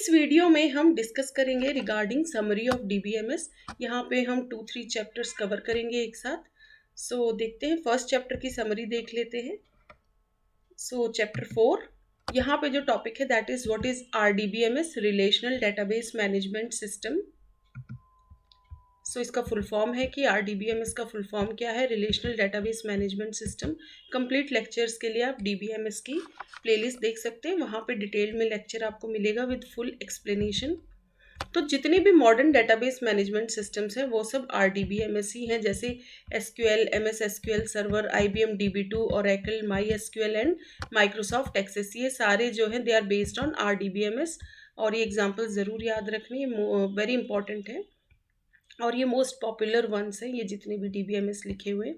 इस वीडियो में हम डिस्कस करेंगे रिगार्डिंग समरी ऑफ डीबीएमएस। यहाँ पे हम 2-3 चैप्टर्स कवर करेंगे एक साथ। देखते हैं, फर्स्ट चैप्टर की समरी देख लेते हैं। चैप्टर 4, यहाँ पे जो टॉपिक है that is what is RDBMS, relational database management system. इसका फुल फॉर्म है कि आरडीबीएमएस का फुल फॉर्म क्या है, relational database management system. Complete lectures के लिए आप डीबीएमएस की प्लेलिस्ट देख सकते हैं, वहाँ पे डिटेल में लेक्चर आपको मिलेगा विद फुल एक्सप्लेनेशन। तो जितने भी मॉडर्न डेटाबेस मैनेजमेंट सिस्टम्स हैं वो सब आरडीबीएमएस ही हैं, जैसे SQL, MS SQL server, IBM DB two, Oracle, MySQL and Microsoft Access, ये सारे जो हैं they are based on RDBMS. और ये एग्जाम्पल ज़रूर याद रखनी, वेरी इंपॉर्टेंट है और ये मोस्ट पॉपुलर वंस हैं, ये जितने भी डीबीएमएस लिखे हुए।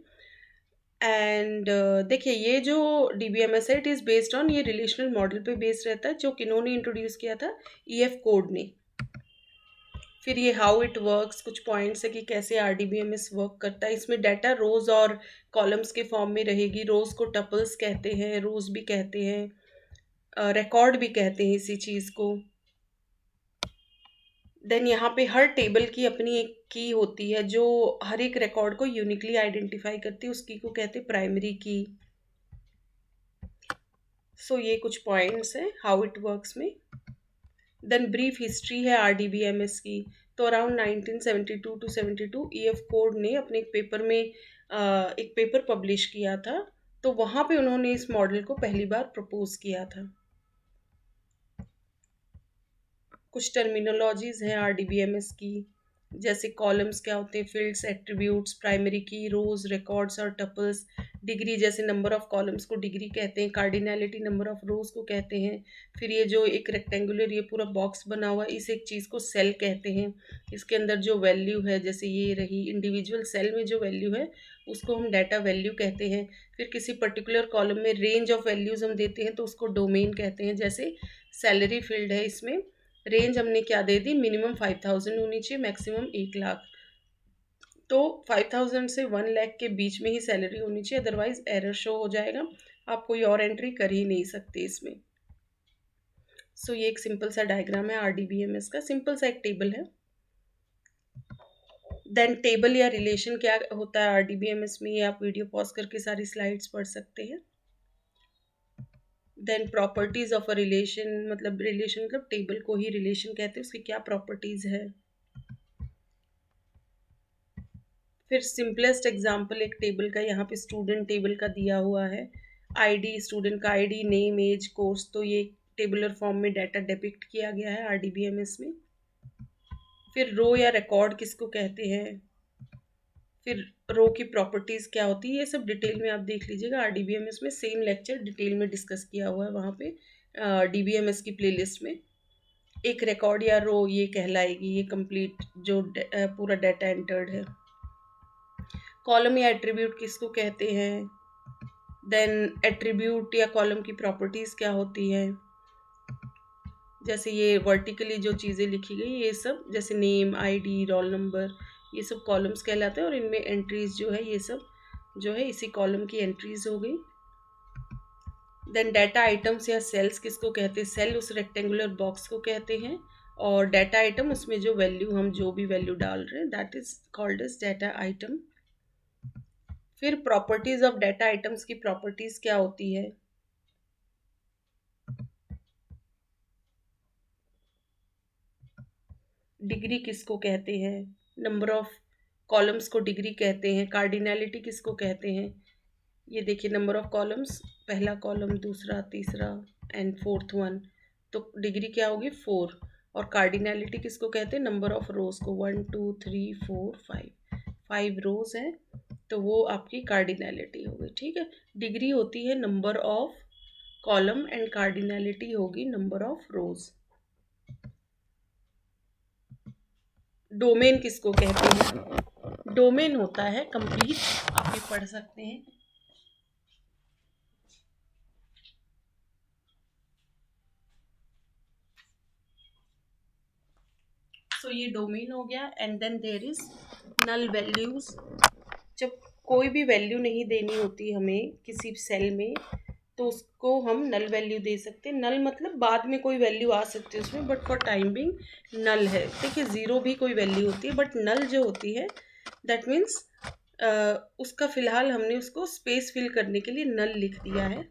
एंड देखिए, ये जो डीबीएमएस है इट इज़ बेस्ड ऑन, ये रिलेशनल मॉडल पे बेस्ड रहता है, जो किन्होंने इंट्रोड्यूस किया था, ईएफ कोड ने। फिर ये हाउ इट वर्क्स, कुछ पॉइंट्स है कि कैसे आरडीबीएमएस वर्क करता है। इसमें डाटा रोज और कॉलम्स के फॉर्म में रहेगी। रोज को टपल्स कहते हैं, रोज भी कहते हैं, रिकॉर्ड भी कहते हैं इसी चीज़ को। देन यहाँ पे हर टेबल की अपनी एक की होती है जो हर एक रिकॉर्ड को यूनिकली आइडेंटिफाई करती है, उस की को कहते हैं प्राइमरी की। ये कुछ पॉइंट्स हैं हाउ इट वर्क्स में। देन ब्रीफ हिस्ट्री है आरडीबीएमएस की। तो अराउंड 1972 टू 72 ईएफ कोड ने अपने एक पेपर में एक पेपर पब्लिश किया था, तो वहाँ पे उन्होंने इस मॉडल को पहली बार प्रपोज किया था। कुछ टर्मिनोलॉजीज हैं आरडीबीएमएस की, जैसे कॉलम्स क्या होते हैं, फील्ड्स, एट्रीब्यूट्स, प्राइमरी की, रोज, रिकॉर्ड्स और टपल्स। डिग्री, जैसे नंबर ऑफ कॉलम्स को डिग्री कहते हैं। कार्डिनैलिटी, नंबर ऑफ रोज को कहते हैं। फिर ये जो एक रेक्टेंगुलर ये पूरा बॉक्स बना हुआ है, इस एक चीज़ को सेल कहते हैं। इसके अंदर जो वैल्यू है, जैसे ये रही इंडिविजुअल सेल में जो वैल्यू है उसको हम डाटा वैल्यू कहते हैं। फिर किसी पर्टिकुलर कॉलम में रेंज ऑफ वैल्यूज हम देते हैं तो उसको डोमेन कहते हैं। जैसे सैलरी फील्ड है, इसमें रेंज हमने क्या दे दी, मिनिमम 5000 होनी चाहिए, मैक्सिमम 1 लाख। तो 5000 से 1 लाख के बीच में ही सैलरी होनी चाहिए, अदरवाइज एरर शो हो जाएगा, आप कोई और एंट्री कर ही नहीं सकते इसमें। ये एक सिंपल सा डायग्राम है आरडीबीएमएस का, सिंपल सा एक टेबल है। देन टेबल या रिलेशन क्या होता है आरडीबीएमएस में, ये आप वीडियो पॉज करके सारी स्लाइड्स पढ़ सकते हैं। Then properties of a relation, मतलब रिलेशन मतलब टेबल को ही रिलेशन कहते हैं, उसकी क्या प्रॉपर्टीज है। फिर सिंपलेस्ट एग्जांपल एक टेबल का, यहाँ पे स्टूडेंट टेबल का दिया हुआ है। आईडी, स्टूडेंट का आईडी, नेम, एज, कोर्स, तो ये टेबुलर फॉर्म में डाटा डिपिक्ट किया गया है आरडीबीएमएस में। फिर रो या रिकॉर्ड किसको कहते हैं, फिर रो की प्रॉपर्टीज क्या होती है, ये सब डिटेल में आप देख लीजिएगा आरडीबीएमएस में। सेम लेक्चर डिटेल में डिस्कस किया हुआ है वहाँ पे डीबीएमएस की प्लेलिस्ट में। एक रिकॉर्ड या रो ये कहलाएगी, ये कंप्लीट जो पूरा डाटा एंटर्ड है। कॉलम या एट्रीब्यूट किसको कहते हैं, देन एट्रीब्यूट या कॉलम की प्रॉपर्टीज क्या होती है। जैसे ये वर्टिकली जो चीज़ें लिखी गई ये सब, जैसे नेम, आईडी, रोल नंबर, ये सब कॉलम्स कहलाते हैं और इनमें एंट्रीज जो है ये सब जो है इसी कॉलम की एंट्रीज हो गई। देन डाटा आइटम्स या सेल्स किसको कहते हैं, सेल उस रेक्टेंगुलर बॉक्स को कहते हैं और डाटा आइटम उसमें जो वैल्यू, हम जो भी वैल्यू डाल रहे हैं that is called as data item. फिर प्रॉपर्टीज ऑफ डाटा आइटम्स की प्रॉपर्टीज क्या होती है, डिग्री किसको कहते हैं, नंबर ऑफ कॉलम्स को डिग्री कहते हैं। कार्डिनैलिटी किसको कहते हैं, ये देखिए नंबर ऑफ कॉलम्स, पहला कॉलम, दूसरा, तीसरा एंड फोर्थ वन, तो डिग्री क्या होगी 4। और कार्डिनैलिटी किसको कहते हैं, नंबर ऑफ रोज को, 1 2 3 4 5 रोज हैं तो वो आपकी कार्डिनैलिटी हो गई। ठीक है, डिग्री होती है number of column and cardinality होगी नंबर ऑफ रोज। डोमेन किसको कहते हैं, डोमेन होता है कंप्लीट, आप ये पढ़ सकते हैं। ये डोमेन हो गया। And then there is null values, जब कोई भी वैल्यू नहीं देनी होती हमें किसी सेल में तो उसको हम नल वैल्यू दे सकते हैं। नल मतलब बाद में कोई वैल्यू आ सकती है उसमें, बट फॉर टाइम बिंग नल है। देखिए ज़ीरो भी कोई वैल्यू होती है, बट नल जो होती है दैट मीन्स उसका फ़िलहाल हमने उसको स्पेस फिल करने के लिए नल लिख दिया है।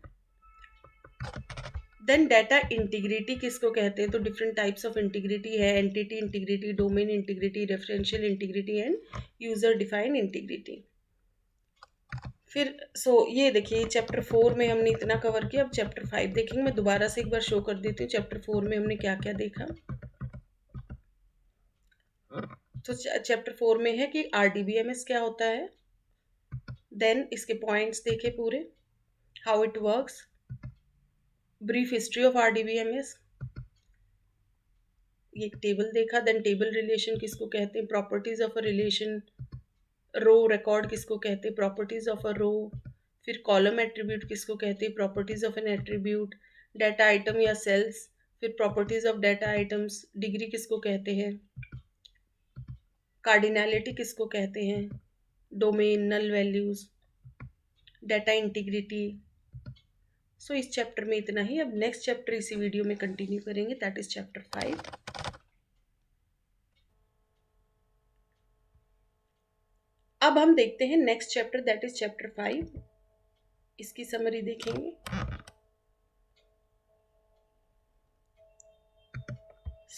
देन डाटा इंटीग्रिटी किसको कहते हैं? तो डिफरेंट टाइप्स ऑफ इंटीग्रिटी है, entity integrity, domain integrity, referential integrity end user define integrity. फिर ये देखिए चैप्टर 4 में हमने इतना कवर किया। अब चैप्टर 5 देखेंगे। मैं दोबारा से एक बार शो कर देती हूँ चैप्टर 4 में हमने क्या क्या देखा। तो चैप्टर 4 में है कि RDBMS क्या होता है, देन इसके पॉइंट्स देखे पूरे, how it works, brief history of RDBMS, ये एक टेबल देखा, देन टेबल रिलेशन किसको कहते हैं, properties of a relation, row record किसको कहते हैं, प्रॉपर्टीज ऑफ अ रो, फिर कॉलम एट्रीब्यूट किसको कहते हैं, properties of an attribute, data item या सेल्स, फिर properties of data items, degree किसको कहते हैं, कार्डिनैलिटी किसको कहते हैं, domain, null values, data integrity. So इस चैप्टर में इतना ही। अब नेक्स्ट चैप्टर इसी वीडियो में कंटिन्यू करेंगे, दैट इज चैप्टर 5। अब हम देखते हैं next chapter, that is chapter 5। इसकी समरी देखेंगे।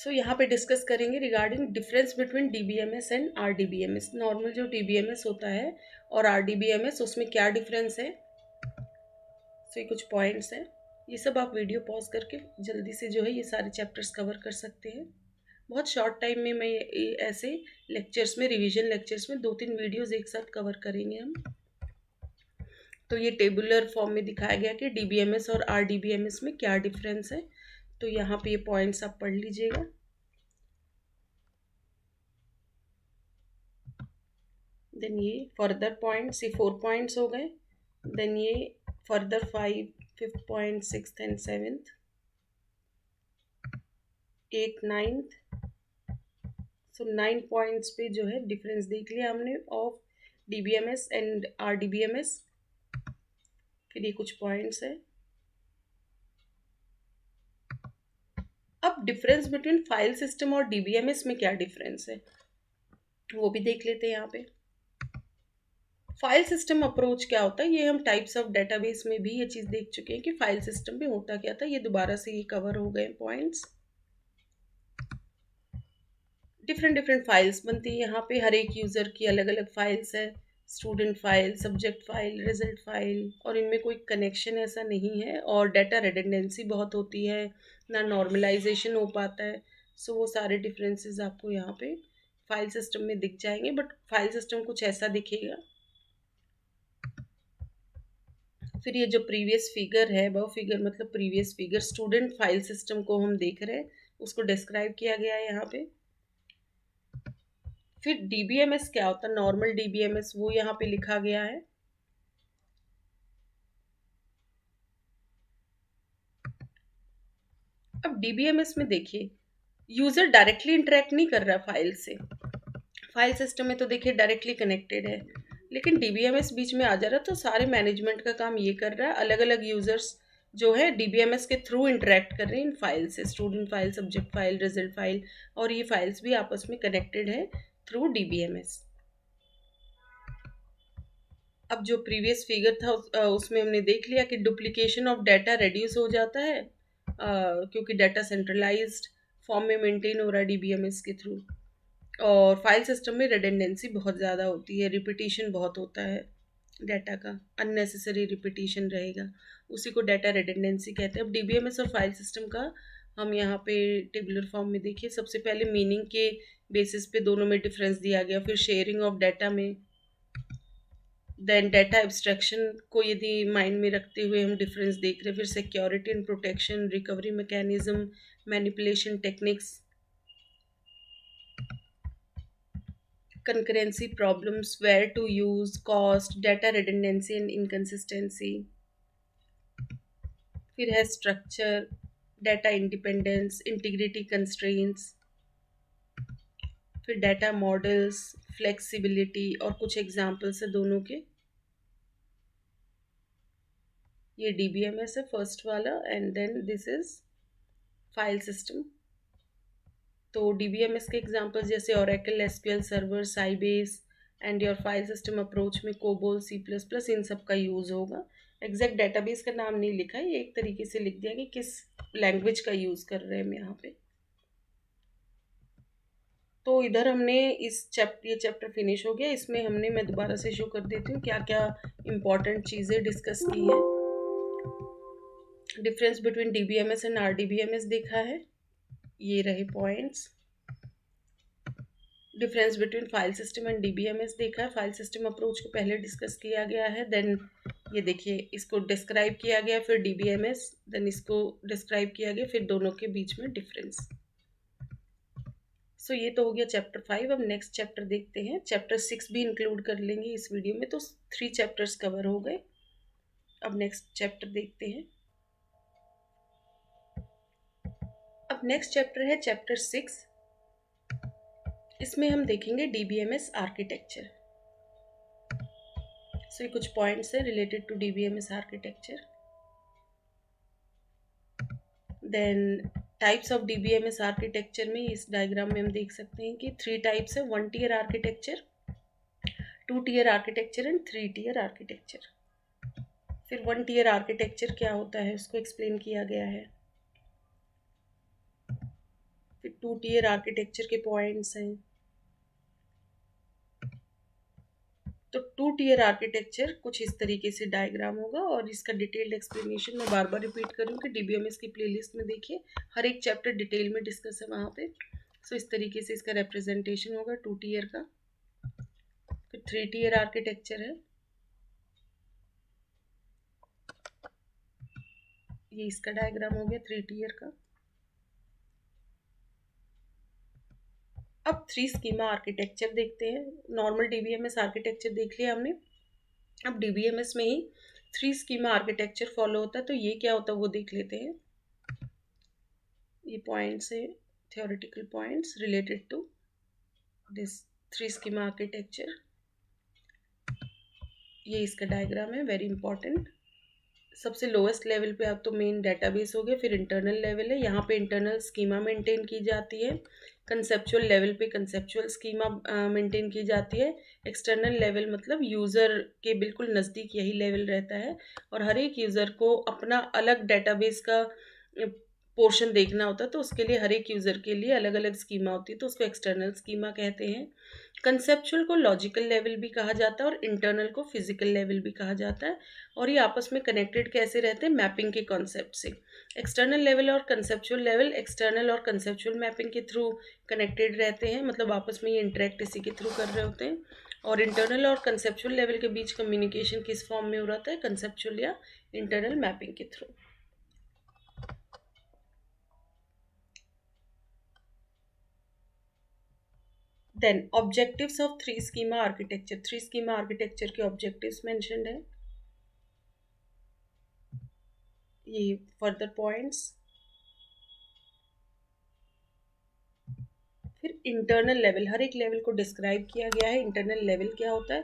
यहाँ पे डिस्कस करेंगे regarding difference between DBMS and RDBMS। Normal जो DBMS होता है और RDBMS उसमें क्या डिफरेंस है। ये कुछ पॉइंट्स हैं। ये सब आप वीडियो पॉज करके जल्दी से जो है ये सारे चैप्टर्स कवर कर सकते हैं। बहुत शॉर्ट टाइम में मैं ऐसे लेक्चर्स में, रिवीजन लेक्चर्स में 2-3 वीडियोस एक साथ कवर करेंगे हम। तो ये टेबुलर फॉर्म में दिखाया गया कि DBMS और RDBMS में क्या डिफरेंस है। तो यहाँ पे ये पॉइंट्स आप पढ़ लीजिएगा। देन ये फर्दर पॉइंट्स, ये 4 पॉइंट्स हो गए। देन ये further 5, 5th point, 6th and 7th, 8th, 9th। 9 points पे जो है डिफरेंस देख लिया हमने ऑफ DBMS एंड RDBMS। फिर ये कुछ पॉइंट्स है। अब डिफरेंस बिटवीन फाइल सिस्टम और DBMS में क्या डिफरेंस है वो भी देख लेते हैं यहाँ पे। फाइल सिस्टम अप्रोच क्या होता है, ये हम टाइप्स ऑफ डेटाबेस में भी ये चीज़ देख चुके हैं कि फाइल सिस्टम में होता क्या था। ये दोबारा से ये कवर हो गए पॉइंट्स। डिफरेंट डिफरेंट फाइल्स बनती है यहाँ पे, हर एक यूज़र की अलग अलग फाइल्स है, student file, subject file, result file, और इनमें कोई कनेक्शन ऐसा नहीं है, और डाटा रिडंडेंसी बहुत होती है, ना नॉर्मलाइजेशन हो पाता है। वो सारे डिफरेंसेस आपको यहाँ पे फाइल सिस्टम में दिख जाएंगे, बट फाइल सिस्टम कुछ ऐसा दिखेगा। फिर ये जो प्रीवियस फिगर है, वो फिगर मतलब previous figure student file system को हम देख रहे हैं, उसको डिस्क्राइब किया गया है यहाँ पे। फिर DBMS क्या होता है, नॉर्मल DBMS, वो यहाँ पे लिखा गया है। अब DBMS में देखिए यूजर डायरेक्टली इंटरेक्ट नहीं कर रहा फाइल से। फाइल सिस्टम में तो देखिए डायरेक्टली कनेक्टेड है, लेकिन DBMS बीच में आ जा रहा है, तो सारे मैनेजमेंट का काम ये कर रहा है, अलग अलग यूजर्स जो है DBMS के थ्रू इंटरेक्ट कर रहे हैं इन फाइल से, student file, subject file, result file, और ये फाइल्स भी आपस में कनेक्टेड है थ्रू DBMS। अब जो प्रीवियस फिगर था उसमें हमने देख लिया कि डुप्लीकेशन ऑफ डाटा रेड्यूस हो जाता है, क्योंकि डाटा सेंट्रलाइज्ड फॉर्म में मेंटेन हो रहा है DBMS के थ्रू, और फाइल सिस्टम में रिडंडेंसी बहुत ज़्यादा होती है, रिपीटिशन बहुत होता है डाटा का, अननेसेसरी रिपीटिशन रहेगा, उसी को डाटा रिडंडेंसी कहते हैं। अब DBMS और फाइल सिस्टम का हम यहाँ पे टेबुलर फॉर्म में देखिए, सबसे पहले मीनिंग के बेसिस पे दोनों में डिफरेंस दिया गया, फिर शेयरिंग ऑफ डाटा में, देन डाटा एब्स्ट्रैक्शन को यदि माइंड में रखते हुए हम डिफरेंस देख रहे हैं, फिर security and protection, recovery mechanism, manipulation techniques, concurrency problems, where to use, cost, data redundancy and inconsistency। फिर है structure, data independence, integrity constraints, फिर डाटा मॉडल्स, फ्लेक्सिबिलिटी, और कुछ एग्जांपल्स है दोनों के। ये DBMS है फर्स्ट वाला, and then this is file system. तो DBMS के एग्जांपल्स जैसे Oracle, SQL server, Sybase and your file system approach में कोबोल, C++, इन सब का यूज़ होगा। एग्जैक्ट डेटाबेस का नाम नहीं लिखा है, ये एक तरीके से लिख दिया कि किस लैंग्वेज का यूज़ कर रहे हैं हम यहाँ पे। तो इधर हमने ये चैप्टर फिनिश हो गया। इसमें हमने, मैं दोबारा से शो कर देती हूँ क्या क्या इम्पोर्टेंट चीज़ें डिस्कस की हैं। Difference between DBMS and RDBMS देखा है, ये रहे points. Difference between file system and DBMS देखा है, फाइल सिस्टम अप्रोच को पहले डिस्कस किया गया है। देन ये देखिए, इसको डिस्क्राइब किया गया, फिर DBMS, देन इसको डिस्क्राइब किया गया, फिर दोनों के बीच में डिफरेंस। सो ये तो हो गया चैप्टर 5। अब नेक्स्ट चैप्टर देखते हैं। चैप्टर 6 भी इंक्लूड कर लेंगे इस वीडियो में, तो 3 चैप्टर्स कवर हो गए। अब नेक्स्ट चैप्टर देखते हैं। अब नेक्स्ट चैप्टर है चैप्टर 6। इसमें हम देखेंगे DBMS आर्किटेक्चर। सो ये कुछ पॉइंट्स है related to DBMS architecture. Then types of DBMS architecture में इस डायग्राम में हम देख सकते हैं कि 3 टाइप्स है, 1 tier architecture, 2 tier architecture and 3 tier architecture. फिर 1 टियर आर्किटेक्चर क्या होता है उसको एक्सप्लेन किया गया है। फिर 2 टियर आर्किटेक्चर के पॉइंट्स हैं। तो 2 टियर आर्किटेक्चर कुछ इस तरीके से डायग्राम होगा, और इसका डिटेल्ड एक्सप्लेनेशन मैं बार बार रिपीट करूँ कि DBMS की प्लेलिस्ट में देखिए, हर एक चैप्टर डिटेल में डिस्कस है वहाँ पे। सो इस तरीके से इसका रिप्रेजेंटेशन होगा 2 टियर का। फिर 3 टियर आर्किटेक्चर है, ये इसका डायग्राम हो गया 3 टियर का। अब 3 स्कीमा आर्किटेक्चर देखते हैं। नॉर्मल DBMS आर्किटेक्चर देख लिया हमने, अब DBMS में ही 3 स्कीमा आर्किटेक्चर फॉलो होता है। तो ये क्या होता है वो देख लेते हैं। ये पॉइंट्स है, theoretical points related to this 3 schema architecture। ये इसका डायग्राम है, वेरी इंपॉर्टेंट। सबसे लोएस्ट लेवल पे आप तो मेन डेटाबेस हो गया, फिर इंटरनल लेवल है, यहाँ पे इंटरनल स्कीमा मेंटेन की जाती है। कंसेप्चुअल लेवल पे कंसेप्चुअल स्कीमा मेंटेन की जाती है। एक्सटर्नल लेवल मतलब यूज़र के बिल्कुल नज़दीक यही लेवल रहता है, और हर एक यूज़र को अपना अलग डेटाबेस का पोर्शन देखना होता है, तो उसके लिए हर एक यूज़र के लिए अलग अलग स्कीमा होती है, तो उसको एक्सटर्नल स्कीमा कहते हैं। कंसेप्चुअल को लॉजिकल लेवल भी कहा जाता है, और इंटरनल को फिजिकल लेवल भी कहा जाता है। और ये आपस में कनेक्टेड कैसे रहते हैं, मैपिंग के कॉन्सेप्ट से। एक्सटर्नल लेवल और कंसेप्चुअल लेवल एक्सटर्नल और कंसेप्चुअल मैपिंग के थ्रू कनेक्टेड रहते हैं, मतलब आपस में ये इंटरेक्ट इसी के थ्रू कर रहे होते हैं। और इंटरनल और कंसेप्चुअल लेवल के बीच कम्युनिकेशन किस फॉर्म में हो रहा है, कंसेप्चुअल या इंटरनल मैपिंग के थ्रू। Then objectives of 3 schema architecture. 3 schema architecture के ऑब्जेक्टिव्स मेंशन्ड है, ये फर्दर पॉइंट्स। फिर इंटरनल लेवल, हर एक लेवल को डिस्क्राइब किया गया है। इंटरनल लेवल क्या होता है,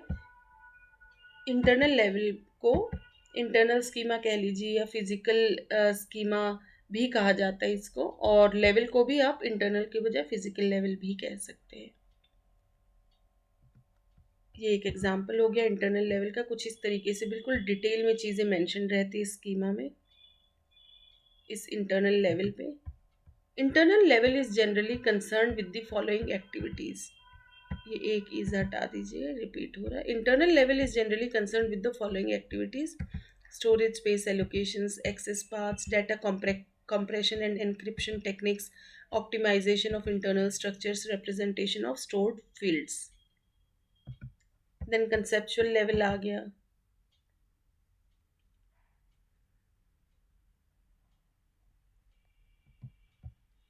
इंटरनल लेवल को इंटरनल स्कीमा कह लीजिए, या फिजिकल स्कीमा भी कहा जाता है इसको, और लेवल को भी आप इंटरनल के बजाय फिजिकल लेवल भी कह सकते हैं। ये एक एग्जांपल हो गया इंटरनल लेवल का। कुछ इस तरीके से बिल्कुल डिटेल में चीज़ें मेंशन रहती है स्कीमा में, इस इंटरनल लेवल पे। Internal level is generally concern with the following activities. ये एक इज हटा दीजिए, रिपीट हो रहा है। Internal level is generally concern with the following activities: storage space allocations, access paths, data compression and encryption techniques, optimization of internal structures, representation of stored fields। Then conceptual level आ गया,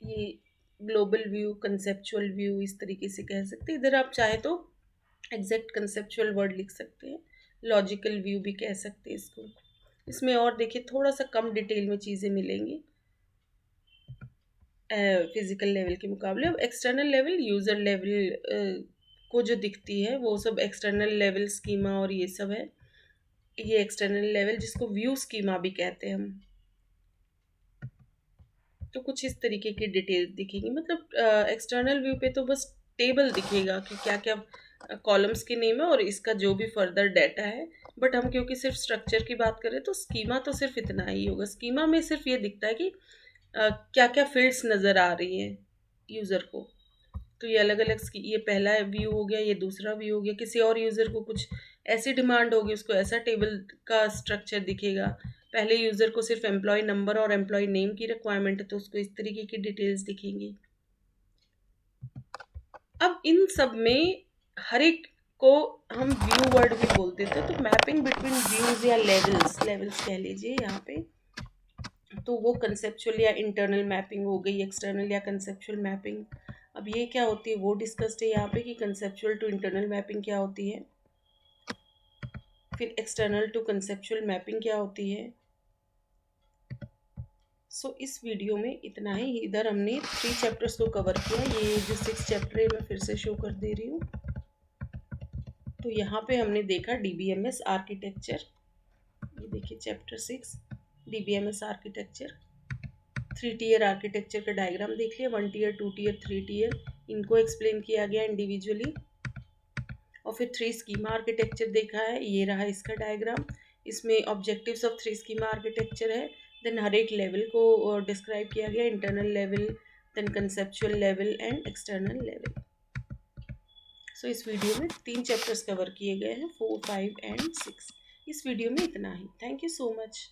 ये global view, conceptual view इस तरीके से कह सकते हैं। इधर आप चाहे तो एग्जैक्ट कंसेप्चुअल वर्ड लिख सकते हैं, लॉजिकल व्यू भी कह सकते हैं इसको। इसमें और देखिए थोड़ा सा कम डिटेल में चीज़ें मिलेंगी फिजिकल लेवल के मुकाबले। अब एक्सटर्नल लेवल, यूज़र लेवल को जो दिखती है वो सब एक्सटर्नल लेवल स्कीमा और ये सब है। ये एक्सटर्नल लेवल जिसको व्यू स्कीमा भी कहते हैं हम। तो कुछ इस तरीके की डिटेल्स दिखेगी, मतलब एक्सटर्नल व्यू पे तो बस टेबल दिखेगा कि क्या क्या कॉलम्स के नेम है और इसका जो भी फर्दर डाटा है। बट हम क्योंकि सिर्फ स्ट्रक्चर की बात करें तो स्कीमा तो सिर्फ इतना ही होगा। स्कीमा में सिर्फ ये दिखता है कि क्या क्या फील्ड्स नज़र आ रही हैं यूज़र को। तो ये अलग अलग, ये पहला व्यू हो गया, ये दूसरा व्यू हो गया। किसी और यूज़र को कुछ ऐसी डिमांड होगी, उसको ऐसा टेबल का स्ट्रक्चर दिखेगा। पहले यूज़र को सिर्फ एम्प्लॉय नंबर और एम्प्लॉय नेम की रिक्वायरमेंट है तो उसको इस तरीके की डिटेल्स दिखेंगी। अब इन सब में हर एक को हम व्यू वर्ड भी बोलते थे, तो मैपिंग बिटवीन व्यूज या लेवल्स कह लीजिए यहाँ पे। तो वो कंसेप्चुअल या इंटरनल मैपिंग हो गई, एक्सटर्नल या कंसेप्चुअल मैपिंग। अब ये क्या होती है वो डिस्कस्ड है यहाँ पे कि कंसेप्चुअल टू इंटरनल मैपिंग क्या होती है, फिर एक्सटर्नल टू कंसेप्चुअल मैपिंग क्या होती है। सो इस वीडियो में इतना ही। इधर हमने 3 चैप्टर्स को कवर किया। ये जो 6 चैप्टर है मैं फिर से शो कर दे रही हूँ। तो यहाँ पे हमने देखा DBMS आर्किटेक्चर। ये देखिए chapter 6 DBMS architecture. 3 tier architecture का डायग्राम देख लिया, 1 टीयर, 2 टीयर, 3 टीयर, इनको एक्सप्लेन किया गया इंडिविजुअली। और फिर 3 स्कीमा आर्किटेक्चर देखा है, ये रहा इसका डायग्राम। इसमें ऑब्जेक्टिव्स ऑफ 3 स्कीमा आर्किटेक्चर है। देन हर एक लेवल को डिस्क्राइब किया गया, internal level, then conceptual level and external level. So इस वीडियो में 3 चैप्टर्स कवर किए गए हैं, 4, 5 एंड 6। इस वीडियो में इतना ही। Thank you so much.